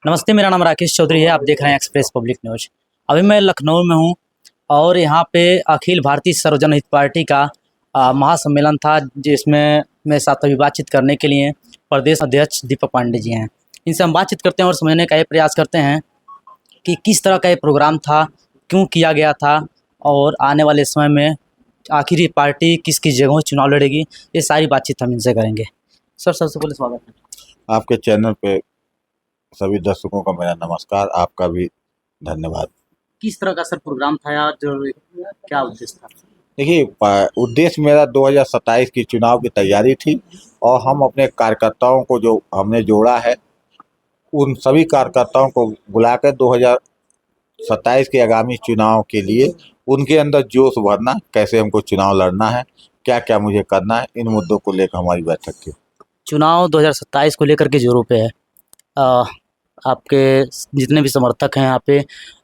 नमस्ते, मेरा नाम राकेश चौधरी है। आप देख रहे हैं एक्सप्रेस पब्लिक न्यूज़। अभी मैं लखनऊ में हूँ और यहाँ पे अखिल भारतीय सर्वजन हित पार्टी का महासम्मेलन था, जिसमें मेरे साथ अभी बातचीत करने के लिए प्रदेश अध्यक्ष दीपक पांडे जी हैं। इनसे हम बातचीत करते हैं और समझने का ये प्रयास करते हैं कि किस तरह का ये प्रोग्राम था, क्यों किया गया था और आने वाले समय में आखिर ये पार्टी किस किस जगहों चुनाव लड़ेगी, ये सारी बातचीत हम इनसे करेंगे। सर, सबसे पहले स्वागत है आपके चैनल पे। सभी दर्शकों का मेरा नमस्कार, आपका भी धन्यवाद। किस तरह का सर प्रोग्राम था या जो क्या उद्देश्य था? देखिए, उद्देश्य मेरा 2027 की चुनाव की तैयारी थी और हम अपने कार्यकर्ताओं को जो हमने जोड़ा है, उन सभी कार्यकर्ताओं को बुलाकर 2027 के आगामी चुनाव के लिए उनके अंदर जोश भरना, कैसे हमको चुनाव लड़ना है, क्या क्या मुझे करना है, इन मुद्दों को लेकर हमारी बैठक थी। चुनाव 2027 को लेकर के जोरों पे है। आपके जितने भी समर्थक हैं यहाँ पे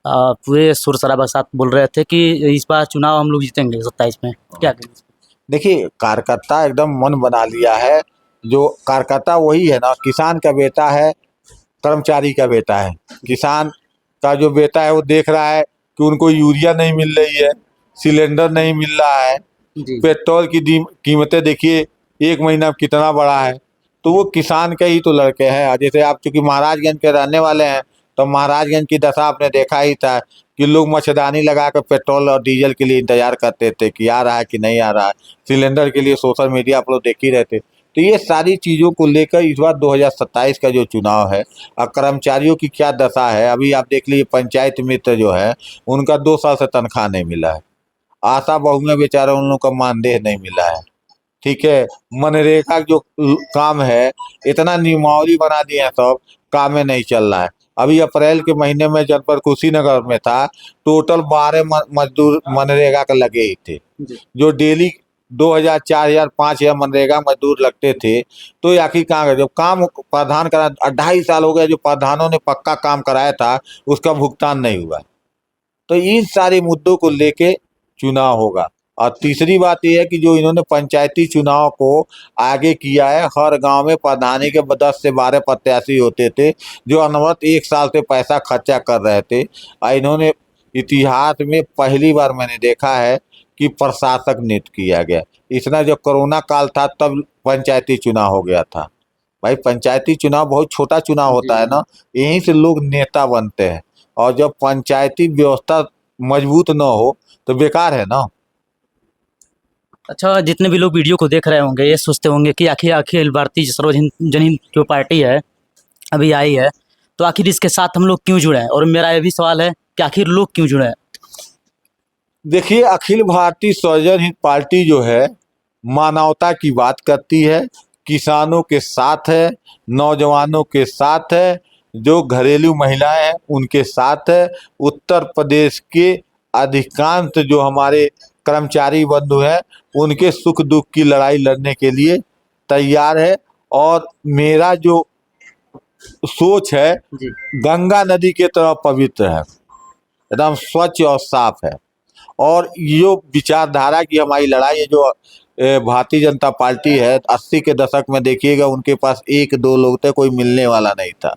पूरे सुर सराबा के साथ बोल रहे थे कि इस बार चुनाव हम लोग जीतेंगे 27 में। क्या कहेंगे? देखिए, कार्यकर्ता एकदम मन बना लिया है। जो कार्यकर्ता वही है ना, किसान का बेटा है, कर्मचारी का बेटा है। किसान का जो बेटा है वो देख रहा है कि उनको यूरिया नहीं मिल रही है, सिलेंडर नहीं मिल रहा है, पेट्रोल की कीमतें देखिए एक महीना में कितना बढ़ा है। तो वो किसान के ही तो लड़के हैं। जैसे आप चूंकि महाराजगंज के रहने वाले हैं, तो महाराजगंज की दशा आपने देखा ही था कि लोग मच्छरदानी लगा कर पेट्रोल और डीजल के लिए इंतजार करते थे कि आ रहा है कि नहीं आ रहा है। सिलेंडर के लिए सोशल मीडिया आप लोग देख ही रहते। तो ये सारी चीज़ों को लेकर इस बार 2027 का जो चुनाव है, और कर्मचारियों की क्या दशा है, अभी आप देख लीजिए, पंचायत मित्र जो है उनका 2 साल से तनख्वाह नहीं मिला है। आशा बहुएं बेचारा, उन लोगों का मानदेय नहीं मिला है। ठीक है, मनरेगा जो काम है, इतना नियमावली बना दिए हैं, सब काम में नहीं चल रहा है। अभी अप्रैल के महीने में जनपद कुशीनगर में था, टोटल 12 मजदूर मनरेगा के लगे ही थे, जो डेली 2000, 4000, 5000 मनरेगा मजदूर लगते थे। तो आखिर कहाँ गए? जब काम प्रधान करा, 2.5 साल हो गए जो प्रधानों ने पक्का काम कराया था, उसका भुगतान नहीं हुआ। तो इन सारे मुद्दों को लेके चुनाव होगा। और तीसरी बात यह है कि जो इन्होंने पंचायती चुनाव को आगे किया है, हर गांव में प्रधानी के 10 से 12 प्रत्याशी होते थे, जो अनवरत 1 साल से पैसा खर्चा कर रहे थे। और इन्होंने इतिहास में पहली बार मैंने देखा है कि प्रशासक नियुक्त किया गया। इतना जो कोरोना काल था तब पंचायती चुनाव हो गया था। भाई, पंचायती चुनाव बहुत छोटा चुनाव होता है ना, यहीं से लोग नेता बनते हैं। और जब पंचायती व्यवस्था मजबूत न हो तो बेकार है ना। अच्छा, जितने भी लोग वीडियो को देख रहे होंगे ये सोचते होंगे कि आखिर अखिल भारतीय सर्वजन जनहित जो पार्टी है अभी आई है, तो आखिर इसके साथ हम लोग क्यों जुड़े हैं? और मेरा ये भी सवाल है कि आखिर लोग क्यों जुड़े हैं? देखिए, अखिल भारतीय सर्वजन हित पार्टी जो है, मानवता की बात करती है, किसानों के साथ है, नौजवानों के साथ है, जो घरेलू महिलाएं हैं उनके साथ है। उत्तर प्रदेश के अधिकांश जो हमारे कर्मचारी बंधु हैं, उनके सुख दुख की लड़ाई लड़ने के लिए तैयार है। और मेरा जो सोच है, गंगा नदी के तरह पवित्र है, एकदम स्वच्छ और साफ है। और ये विचारधारा की हमारी लड़ाई है, जो भारतीय जनता पार्टी है, 80 के दशक में देखिएगा उनके पास 1-2 लोग थे, कोई मिलने वाला नहीं था।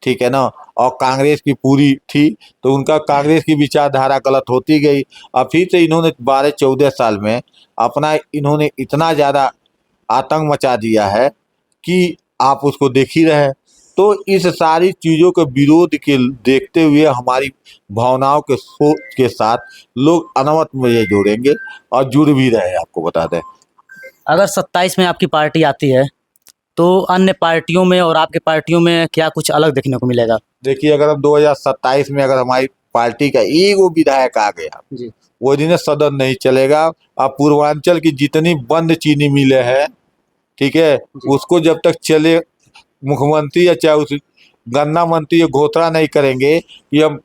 ठीक है ना। और कांग्रेस की पूरी थी, तो उनका कांग्रेस की विचारधारा गलत होती गई। और फिर से इन्होंने 12-14 साल में अपना इन्होंने इतना ज़्यादा आतंक मचा दिया है कि आप उसको देख ही रहे हैं। तो इस सारी चीज़ों के विरोध के देखते हुए हमारी भावनाओं के सोच के साथ लोग अनवरत मुझे जोड़ेंगे और जुड़ भी रहे हैं। आपको बता दें, अगर 27 में आपकी पार्टी आती है तो अन्य पार्टियों में और आपके पार्टियों में क्या कुछ अलग देखने को मिलेगा? देखिए, अगर अब 2027 में अगर हमारी पार्टी का एक विधायक आ गया, वो दिन सदन नहीं चलेगा। अब पूर्वांचल की जितनी बंद चीनी मिलें हैं, ठीक है, उसको जब तक चले मुख्यमंत्री या चाहे उस गन्ना मंत्री घोषणा नहीं करेंगे कि हम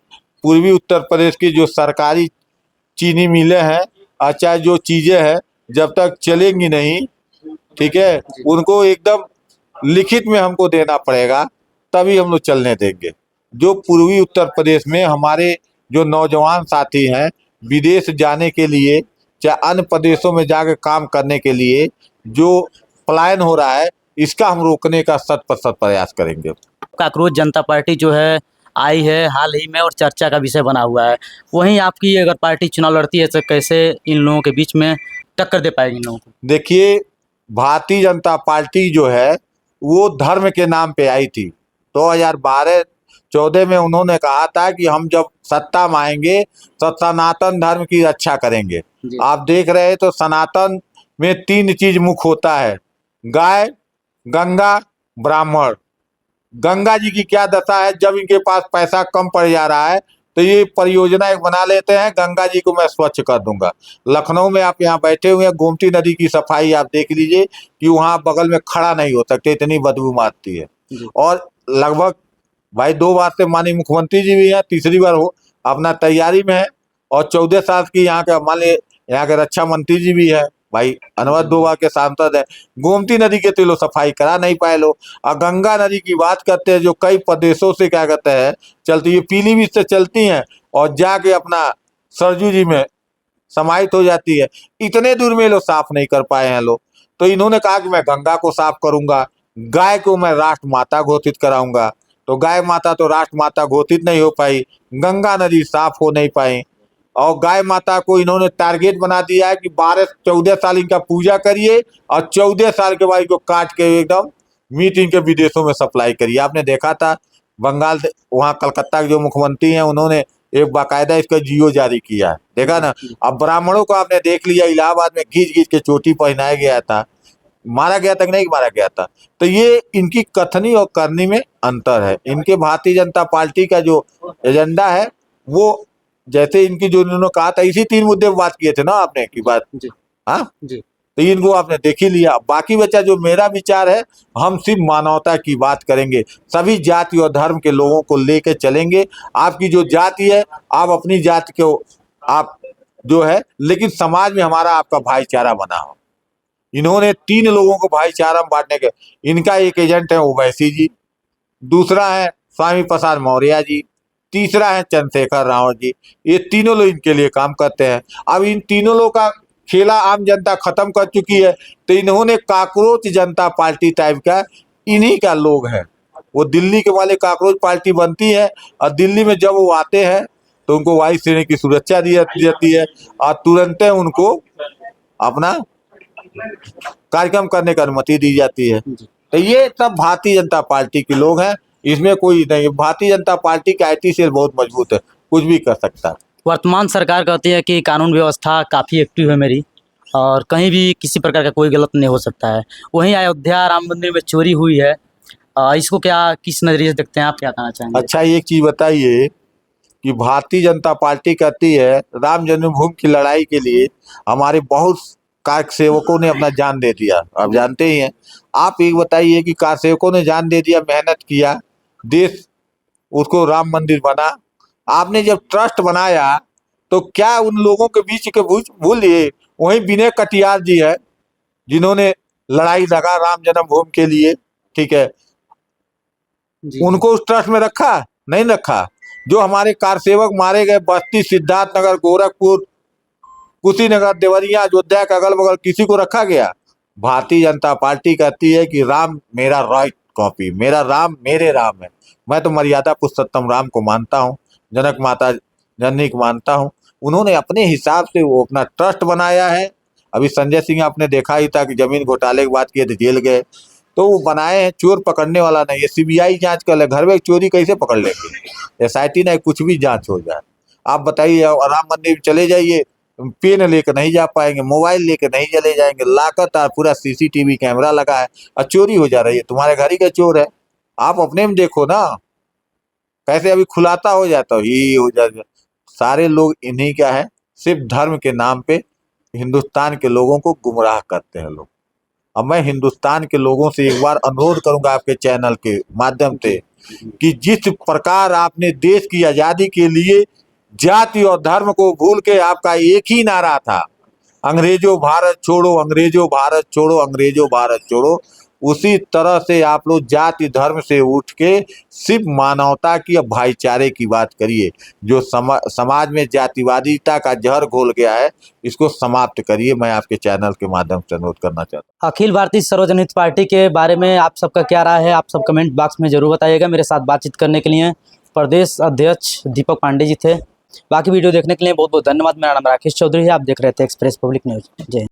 पूर्वी उत्तर प्रदेश की जो सरकारी चीनी मिलें हैं और चाहे जो चीज़ें हैं, जब तक चलेंगी नहीं, ठीक है, उनको एकदम लिखित में हमको देना पड़ेगा, तभी हम लोग चलने देंगे। जो पूर्वी उत्तर प्रदेश में हमारे जो नौजवान साथी हैं, विदेश जाने के लिए चाहे अन्य प्रदेशों में जाकर काम करने के लिए जो पलायन हो रहा है, इसका हम रोकने का 100% प्रयास करेंगे। कांग्रेस जनता पार्टी जो है आई है हाल ही में और चर्चा का विषय बना हुआ है। वहीं आपकी अगर पार्टी चुनाव लड़ती है तो कैसे इन लोगों के बीच में टक्कर दे पाएगी इन लोगों को? देखिए, भारतीय जनता पार्टी जो है वो धर्म के नाम पे आई थी। 2012-14 में उन्होंने कहा था कि हम जब सत्ता में आएंगे तो सनातन धर्म की रक्षा करेंगे। जी। आप देख रहे हैं तो सनातन में 3 चीज मुख्य होता है, गाय, गंगा, ब्राह्मण। गंगा जी की क्या दशा है, जब इनके पास पैसा कम पड़ जा रहा है तो ये परियोजना एक बना लेते हैं, गंगा जी को मैं स्वच्छ कर दूंगा। लखनऊ में आप यहाँ बैठे हुए हैं, गोमती नदी की सफाई आप देख लीजिए कि वहाँ बगल में खड़ा नहीं हो सकते, इतनी बदबू मारती है। जी। और लगभग भाई 2 बार से माननीय मुख्यमंत्री जी भी हैं, तीसरी बार हो अपना तैयारी में है। और 14 साल की यहाँ का मान लीजिए यहाँ के रक्षा मंत्री जी भी है भाई, अनवरत 2 बार के सांसद है। गोमती नदी के तो लोग सफाई करा नहीं पाए लोग। और गंगा नदी की बात करते हैं जो कई प्रदेशों से क्या कहते हैं चलती है, पीलीभीत से चलती हैं और जाके अपना सरजू जी में समाहित हो जाती है। इतने दूर में लोग साफ नहीं कर पाए हैं लोग। तो इन्होंने कहा कि मैं गंगा को साफ करूंगा, गाय को मैं राष्ट्र माता घोषित कराऊंगा। तो गाय माता तो राष्ट्र माता घोषित नहीं हो पाई, गंगा नदी साफ हो नहीं पाई। और गाय माता को इन्होंने टारगेट बना दिया है कि 12-14 साल इनका पूजा करिए और 14 साल के बाद इनको काट के एकदम मीट इनके विदेशों में सप्लाई करिए। आपने देखा था बंगाल वहाँ कलकत्ता के जो मुख्यमंत्री हैं उन्होंने एक बाकायदा इसका जियो जारी किया है, देखा ना। अब ब्राह्मणों को आपने देख लिया, इलाहाबाद में घींच घींच के चोटी पहनाया गया था, मारा गया था कि नहीं मारा गया था। तो ये इनकी कथनी और करनी में अंतर है। इनके भारतीय जनता पार्टी का जो एजेंडा है वो जैसे इनकी जो इन्होंने कहा था, इसी 3 मुद्दे पर बात किए थे ना आपने की बात। जी। हाँ जी। तो इनको आपने देख ही लिया। बाकी बचा जो मेरा विचार है, हम सिर्फ मानवता की बात करेंगे, सभी जाति और धर्म के लोगों को लेके चलेंगे। आपकी जो जाति है आप अपनी जाति को आप जो है, लेकिन समाज में हमारा आपका भाईचारा बना हो। इन्होंने 3 लोगों को भाईचारा में बांटने के, इनका एक एजेंट है ओवैसी जी, दूसरा है स्वामी प्रसाद मौर्य जी, तीसरा है चंद्रशेखर रावत जी। ये तीनों लोग इनके लिए काम करते हैं। अब इन तीनों लोग का खेला आम जनता खत्म कर चुकी है, तो इन्होंने काकरोच जनता पार्टी टाइप का इन्हीं का लोग है। वो दिल्ली के वाले काकरोच पार्टी बनती है और दिल्ली में जब वो आते हैं तो उनको वायु सेना की सुरक्षा दी जाती है और तुरंत उनको अपना कार्यक्रम करने की अनुमति दी जाती है। तो ये सब भारतीय जनता पार्टी के लोग हैं, इसमें कोई नहीं। भारतीय जनता पार्टी का IT सेल बहुत मजबूत है, कुछ भी कर सकता है। वर्तमान सरकार कहती है कि कानून व्यवस्था काफ़ी एक्टिव है मेरी और कहीं भी किसी प्रकार का कोई गलत नहीं हो सकता है। वहीं अयोध्या राम मंदिर में चोरी हुई है, इसको क्या किस नज़रिए से देखते हैं, आप क्या कहना चाहेंगे? अच्छा, एक चीज बताइए कि भारतीय जनता पार्टी कहती है राम जन्मभूमि की लड़ाई के लिए हमारे बहुत कार सेवकों ने अपना जान दे दिया, आप जानते ही हैं। आप एक बताइए कि कार सेवकों ने जान दे दिया, मेहनत किया, देश उसको राम मंदिर बना। आपने जब ट्रस्ट बनाया तो क्या उन लोगों के बीच के भूलिए, वहीं विनय कटियार जी है जिन्होंने लड़ाई लगा राम जन्मभूमि के लिए, ठीक है, उनको उस ट्रस्ट में रखा नहीं रखा। जो हमारे कार सेवक मारे गए बस्ती, सिद्धार्थनगर, गोरखपुर, कुशीनगर, देवरिया, अयोध्या के अगल बगल, किसी को रखा गया? भारतीय जनता पार्टी कहती है कि राम मेरा राइट कॉपी, मेरा राम मेरे राम है। मैं तो मर्यादा पुरुषोत्तम राम को मानता हूँ, जनक माता जननी को मानता हूँ। उन्होंने अपने हिसाब से वो अपना ट्रस्ट बनाया है। अभी संजय सिंह आपने देखा ही था कि जमीन घोटाले की बात किए थे, जेल गए। तो वो बनाए हैं, चोर पकड़ने वाला नहीं है। CBI जांच कर ले, घर में चोरी कैसे पकड़ लेंगे? SIT नहीं, कुछ भी जांच हो जाए। आप बताइए, राम मंदिर चले जाइए, पेन लेकर नहीं जा पाएंगे, मोबाइल लेकर नहीं चले जाएंगे, लाकर पूरा CCTV कैमरा लगा है और चोरी हो जा रही है। तुम्हारे घर ही का चोर है, आप अपने में देखो ना, कैसे अभी खुलासा हो जाता ही हो जाता। सारे लोग इन्हीं का है, सिर्फ धर्म के नाम पे हिंदुस्तान के लोगों को गुमराह करते हैं लोग। अब मैं हिंदुस्तान के लोगों से एक बार अनुरोध करूंगा आपके चैनल के माध्यम से कि जिस प्रकार आपने देश की आजादी के लिए जाति और धर्म को भूल के आपका एक ही नारा था, अंग्रेजों भारत छोड़ो, अंग्रेजों भारत छोड़ो, अंग्रेजों भारत छोड़ो। उसी तरह से आप लोग जाति धर्म से उठ के सिर्फ मानवता की और भाईचारे की बात करिए। जो समाज में जातिवादिता का जहर घोल गया है, इसको समाप्त करिए। मैं आपके चैनल के माध्यम से अनुरोध करना चाहता हूँ। अखिल भारतीय सर्वजन हित पार्टी के बारे में आप सबका क्या राय है, आप सब कमेंट बॉक्स में जरूर बताइएगा। मेरे साथ बातचीत करने के लिए प्रदेश अध्यक्ष दीपक पांडे जी थे। बाकी वीडियो देखने के लिए बहुत बहुत धन्यवाद। मेरा नाम राकेश चौधरी है, आप देख रहे थे एक्सप्रेस पब्लिक न्यूज़। जय हिंद।